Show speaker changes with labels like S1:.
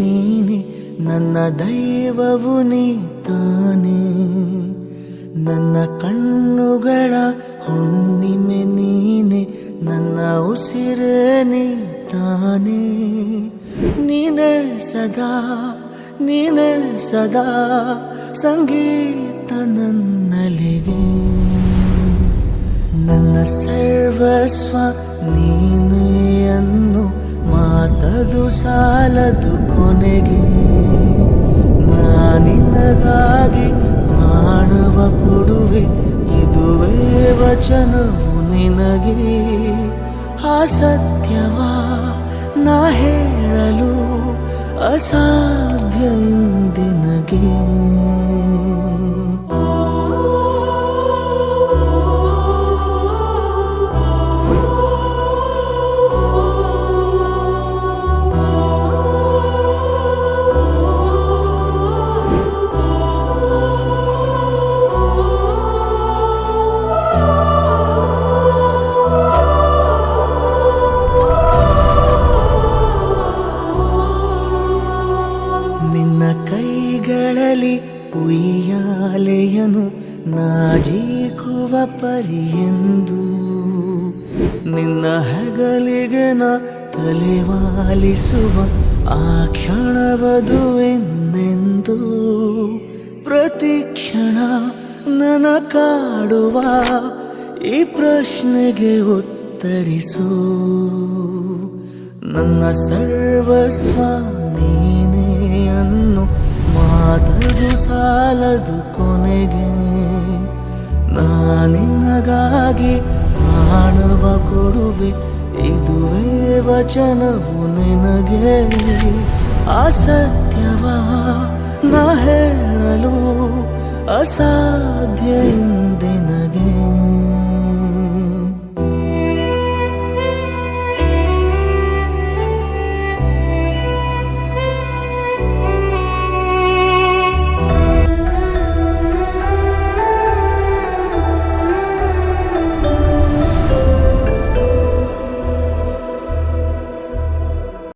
S1: ನೀನೆ, ನನ್ನ ದೈವವು ನೀ ತಾನೇ. ನನ್ನ ಕಣ್ಣುಗಳ ಹುಣ್ಣಿಮೆ ನೀನೆ, ನನ್ನ ಉಸಿರೇ ನೀ ತಾನೇ. ನೀನೇ ಸದಾ, ನೀನೇ ಸದಾ ಸಂಗೀತ ನನ್ನಲಿಗೆ. ನನ್ನ ಸರ್ವಸ್ವ ನೀನೇ ಅನ್ನು ಮಾತದು ಸಾಲದು ಕೊನೆಗೆ. ನಾನಿನಗಾಗಿ ಪ್ರಾಣವ ಕೊಡುವೆ, ಇದುವೇ ವಚನವು ನಿನಗೆ. ಆ ಸತ್ಯವ ನಾ ಹೇಳಲು ಅಸಾಧ್ಯ ಇಂದಿನಗೆ. ಕೈಗಳಲ್ಲಿ ಉಯ್ಯಾಲೆಯನು ನಾಜೀಕುವ ಪರಿಯೆಂದು, ನಿನ್ನ ಹೆಗಲಿಗೆ ನ ತಲೆವಾಲಿಸುವ ಆ ಕ್ಷಣವದುವೆಂದೆಂದು. ಪ್ರತಿ ಕ್ಷಣ ನನ್ನ ಕಾಡುವ ಈ ಪ್ರಶ್ನೆಗೆ ಉತ್ತರಿಸು. ನನ್ನ ಸರ್ವಸ್ವ ನೀನೇ ಅನ್ನು ಮಾತದು ಸಾಲದು ಕೊನೆಗೆ. ನಾನಿನಗಾಗಿ ಪ್ರಾಣವ ಕೊಡುವೆ, ಇದುವೇ ವಚನವು ನಿನಗೆ. ಆ ಸತ್ಯವ ನಾ ಹೇಳಲು ಅಸಾಧ್ಯ